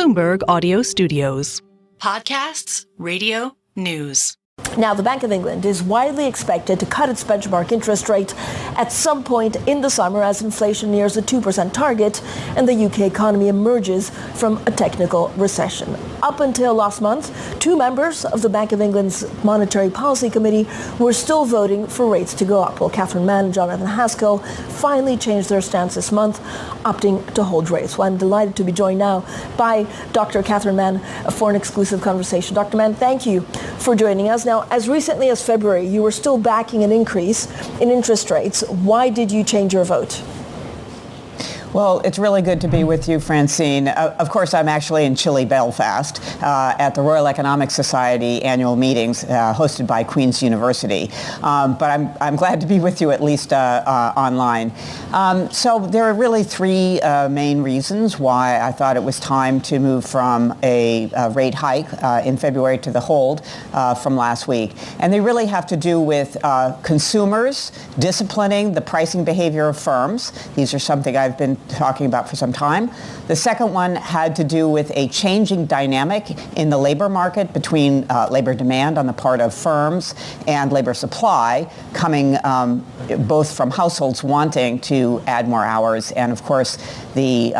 Bloomberg Audio Studios. Podcasts, radio, news. Now, the Bank of England is widely expected to cut its benchmark interest rate at some point in the summer as inflation nears a 2% target and the UK economy emerges from a technical recession. Up until last month, two members of the Bank of England's Monetary Policy Committee were still voting for rates to go up, while Mann and Jonathan Haskell finally changed their stance this month, opting to hold rates. Well, I'm delighted to be joined now by Dr. Mann for an exclusive conversation. Dr. Mann, thank you for joining us. Now, as recently as February, you were still backing an increase in interest rates. Why did you change your vote? Well, it's really good to be with you, Francine. Of course, I'm actually in chilly Belfast at the Royal Economic Society annual meetings hosted by Queen's University. But I'm glad to be with you at least online. So there are really three main reasons why I thought it was time to move from a rate hike in February to the hold from last week. And they really have to do with consumers disciplining the pricing behavior of firms. These are something I've been talking about for some time. The second one had to do with a changing dynamic in the labor market between labor demand on the part of firms and labor supply coming both from households wanting to add more hours and, of course, the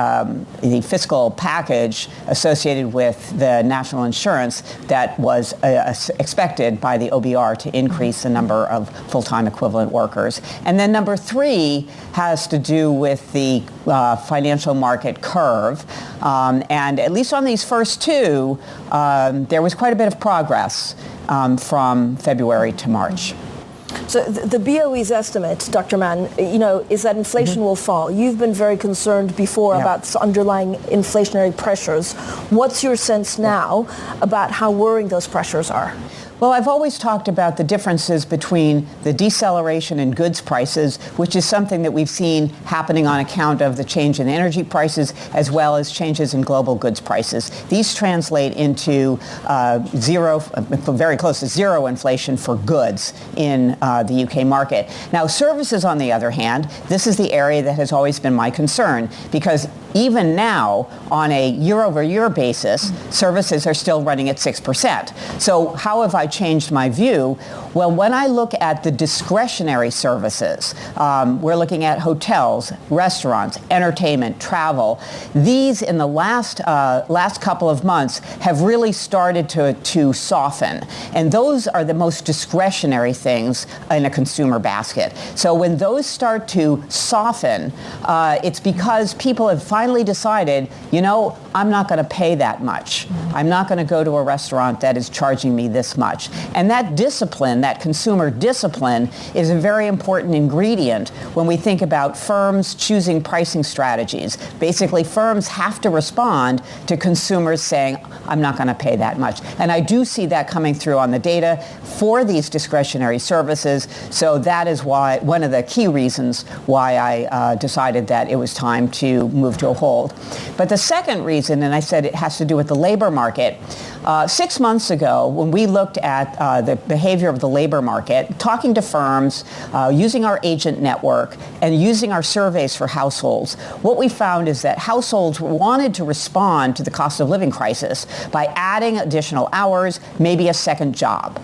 fiscal package associated with the national insurance that was expected by the OBR to increase the number of full-time equivalent workers. And then number three has to do with the financial market curve. And at least on these first two, there was quite a bit of progress from February to March. So the BOE's estimate, Dr. Mann, is that inflation will fall. You've been very concerned before about underlying inflationary pressures. What's your sense now about how worrying those pressures are? Well, I've always talked about the differences between the deceleration in goods prices, which is something that we've seen happening on account of the change in energy prices, as well as changes in global goods prices. These translate into very close to zero inflation for goods in the UK market. Now, services, on the other hand, this is the area that has always been my concern, because even now, on a year-over-year basis, services are still running at 6%. So how have I changed my view? Well, when I look at the discretionary services, we're looking at hotels, restaurants, entertainment, travel. These, in the last couple of months, have really started to soften. And those are the most discretionary things in a consumer basket. So when those start to soften, it's because people have finally decided, I'm not going to pay that much. I'm not going to go to a restaurant that is charging me this much. And that discipline, that consumer discipline, is a very important ingredient when we think about firms choosing pricing strategies. Basically, firms have to respond to consumers saying, I'm not going to pay that much. And I do see that coming through on the data for these discretionary services. So that is why one of the key reasons why I decided that it was time to move to a hold. But the second reason, and I said it has to do with the labor market, 6 months ago, when we looked at the behavior of the labor market, talking to firms, using our agent network, and using our surveys for households, what we found is that households wanted to respond to the cost of living crisis by adding additional hours, maybe a second job.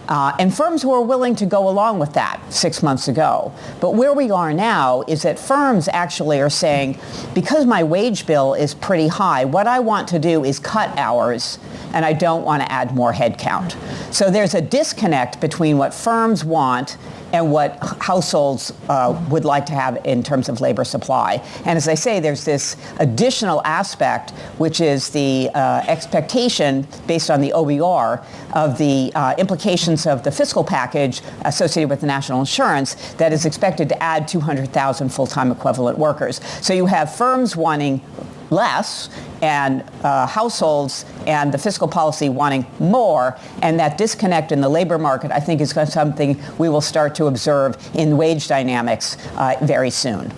And firms were willing to go along with that 6 months ago. But where we are now is that firms actually are saying, because my wage bill is pretty high, what I want to do is cut hours, and I don't want to add more headcount. So there's a disconnect between what firms want and what households would like to have in terms of labor supply. And as I say, there's this additional aspect, which is the expectation based on the OBR of the implications of the fiscal package associated with the national insurance that is expected to add 200,000 full-time equivalent workers. So you have firms wanting less and households and the fiscal policy wanting more, and that disconnect in the labor market, I think, is something we will start to observe in wage dynamics very soon.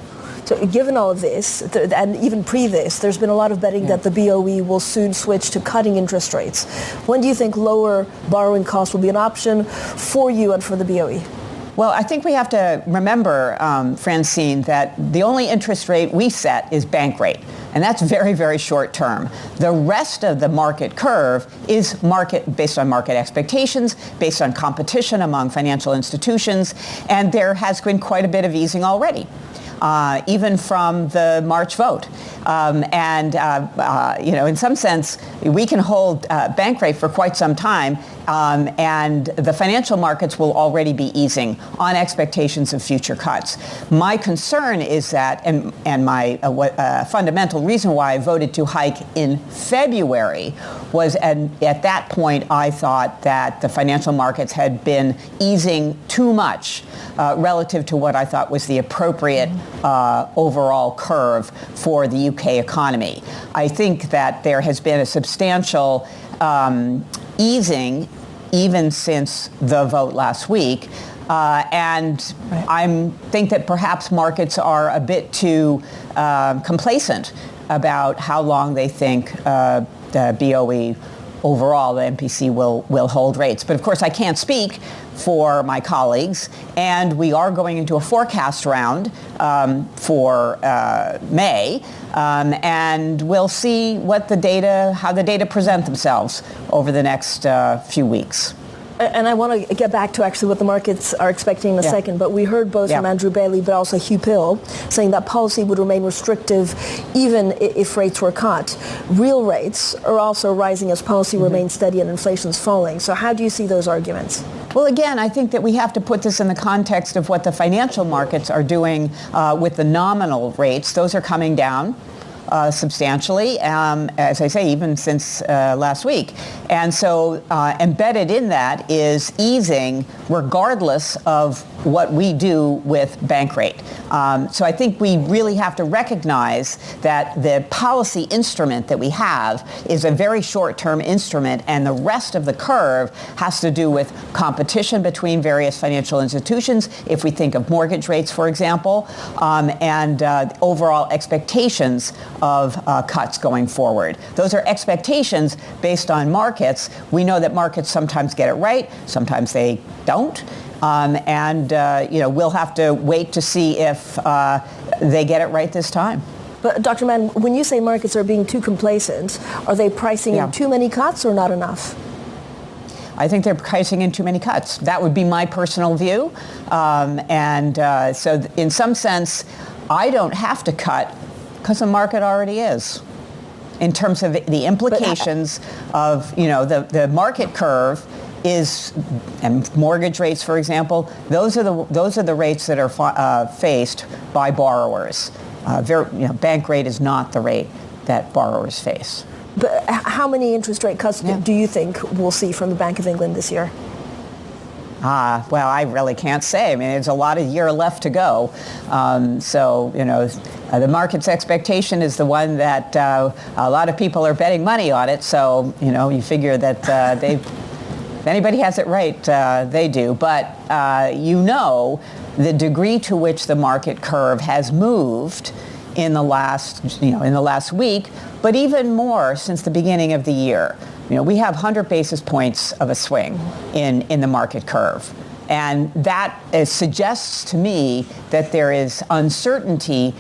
So given all of this, and even pre this, there's been a lot of betting that the BOE will soon switch to cutting interest rates. When do you think lower borrowing costs will be an option for you and for the BOE? Well, I think we have to remember, Francine, that the only interest rate we set is bank rate. And that's very, very short term. The rest of the market curve is based on market expectations, based on competition among financial institutions, and there has been quite a bit of easing already. Even from the March vote. In some sense, we can hold bank rate for quite some time, and the financial markets will already be easing on expectations of future cuts. My concern is that, and my fundamental reason why I voted to hike in February was at that point I thought that the financial markets had been easing too much relative to what I thought was the appropriate overall curve for the UK economy. I think that there has been a substantial easing even since the vote last week. And I think that perhaps markets are a bit too complacent about how long they think the BOE overall, the MPC will hold rates. But of course, I can't speak for my colleagues, and we are going into a forecast round for May, and we'll see how the data present themselves over the next few weeks. And I want to get back to actually what the markets are expecting in a second, but we heard both from Andrew Bailey but also Hugh Pill saying that policy would remain restrictive even if rates were cut. Real rates are also rising as policy remains steady and inflation's falling. So how do you see those arguments? Well, again, I think that we have to put this in the context of what the financial markets are doing with the nominal rates. Those are coming down substantially, as I say, even since last week. And so embedded in that is easing regardless of what we do with bank rate. So I think we really have to recognize that the policy instrument that we have is a very short-term instrument, and the rest of the curve has to do with competition between various financial institutions, if we think of mortgage rates, for example, and overall expectations of cuts going forward. Those are expectations based on markets. We know that markets sometimes get it right, sometimes they don't. We'll have to wait to see if they get it right this time. But Dr. Mann, when you say markets are being too complacent, are they pricing in too many cuts or not enough? I think they're pricing in too many cuts. That would be my personal view. So in some sense, I don't have to cut because the market already is. In terms of the implications of, the market curve is, and mortgage rates, for example, those are the rates that are faced by borrowers. Bank rate is not the rate that borrowers face. But how many interest rate cuts do you think we'll see from the Bank of England this year? Well, I really can't say. I mean, there's a lot of year left to go. The market's expectation is the one that a lot of people are betting money on it. So, you figure that if anybody has it right, they do. But, the degree to which the market curve has moved in the last week, but even more since the beginning of the year. We have 100 basis points of a swing in the market curve. And that suggests to me that there is uncertainty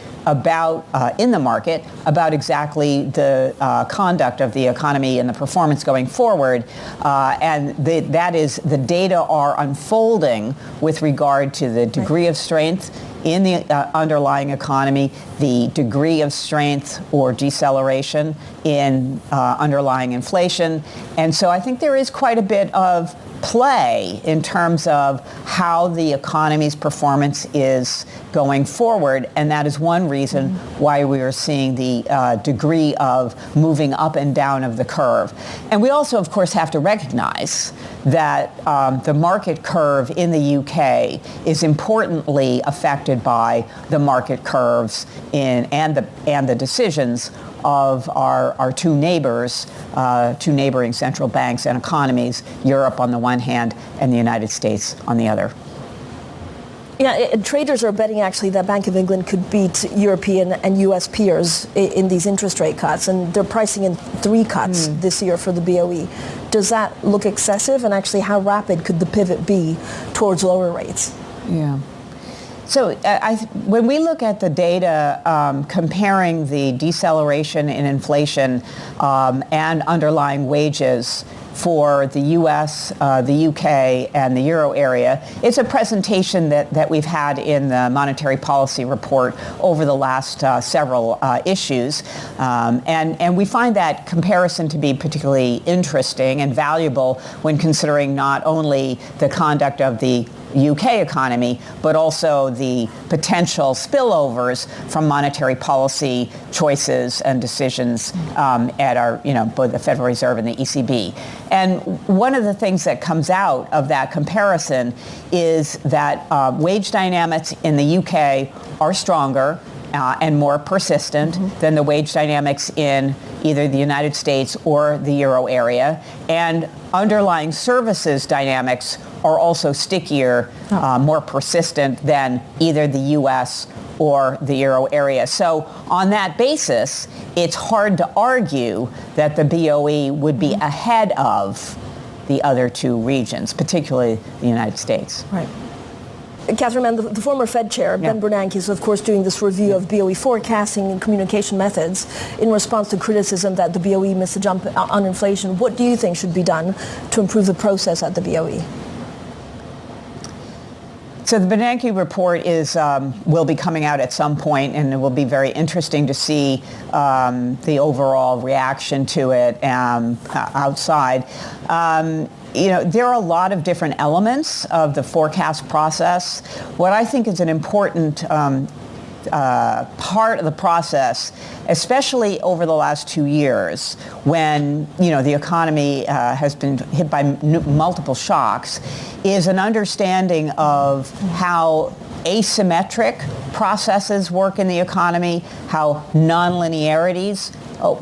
in the market about exactly the conduct of the economy and the performance going forward. That is, the data are unfolding with regard to the degree of strength in the underlying economy, the degree of strength or deceleration in underlying inflation. And so I think there is quite a bit of play in terms of how the economy's performance is going forward, and that is one reason why we are seeing the degree of moving up and down of the curve. And we also, of course, have to recognize that the market curve in the UK is importantly affected by the market curves and the decisions of our two neighbors, two neighboring central banks and economies, Europe on the one hand and the United States on the other. Yeah, traders are betting actually that Bank of England could beat European and U.S. peers in these interest rate cuts, and they're pricing in 3 cuts this year for the BOE. Does that look excessive, and actually how rapid could the pivot be towards lower rates? Yeah. So when we look at the data comparing the deceleration in inflation and underlying wages for the U.S., the UK, and the Euro area, it's a presentation that we've had in the Monetary Policy Report over the last several issues. And we find that comparison to be particularly interesting and valuable when considering not only the conduct of the UK economy, but also the potential spillovers from monetary policy choices and decisions at our, both the Federal Reserve and the ECB. And one of the things that comes out of that comparison is that wage dynamics in the UK are stronger and more persistent than the wage dynamics in either the United States or the Euro area. And underlying services dynamics are also stickier, more persistent than either the U.S. or the Euro area. So on that basis, it's hard to argue that the BOE would be ahead of the other two regions, particularly the United States. Right. Catherine Mann, the former Fed chair, Ben Bernanke, is of course doing this review of BOE forecasting and communication methods in response to criticism that the BOE missed a jump on inflation. What do you think should be done to improve the process at the BOE? So the Bernanke report will be coming out at some point, and it will be very interesting to see the overall reaction to it outside. There are a lot of different elements of the forecast process. What I think is an important part of the process, especially over the last 2 years, when the economy has been hit by multiple shocks, is an understanding of how asymmetric processes work in the economy, how nonlinearities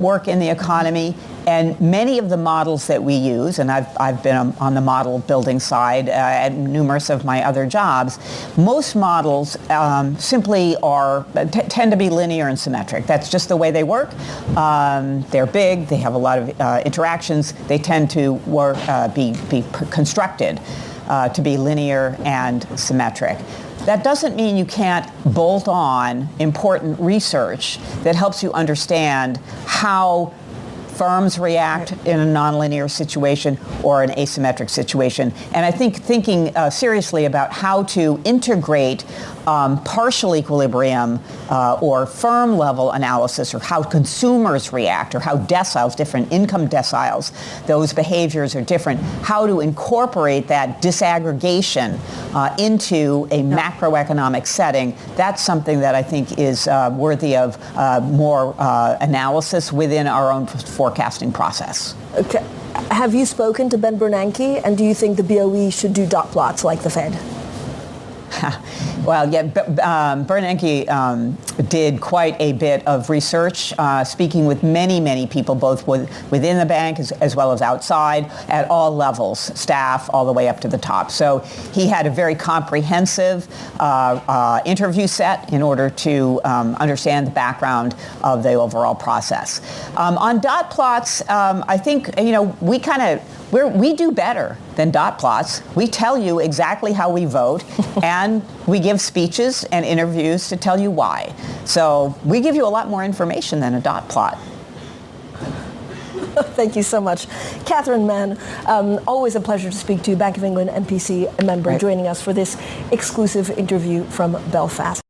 work in the economy. And many of the models that we use, and I've been on the model building side at numerous of my other jobs, most models simply tend to be linear and symmetric. That's just the way they work. They're big. They have a lot of interactions. They tend to be constructed to be linear and symmetric. That doesn't mean you can't bolt on important research that helps you understand how firms react in a nonlinear situation or an asymmetric situation. And I think thinking seriously about how to integrate partial equilibrium or firm level analysis, or how consumers react, or how deciles, different income deciles, those behaviors are different, how to incorporate that disaggregation into a macroeconomic setting. That's something that I think is worthy of more analysis within our own forecasting process. Okay. Have you spoken to Ben Bernanke, and do you think the BOE should do dot plots like the Fed? Well, yeah, Bernanke did quite a bit of research, speaking with many people, both within the bank as well as outside, at all levels, staff all the way up to the top. So he had a very comprehensive interview set in order to understand the background of the overall process. On dot plots, I think, we do better than dot plots. We tell you exactly how we vote, and we give speeches and interviews to tell you why. So we give you a lot more information than a dot plot. Thank you so much. Catherine Mann, always a pleasure to speak to you, Bank of England MPC member, joining us for this exclusive interview from Belfast.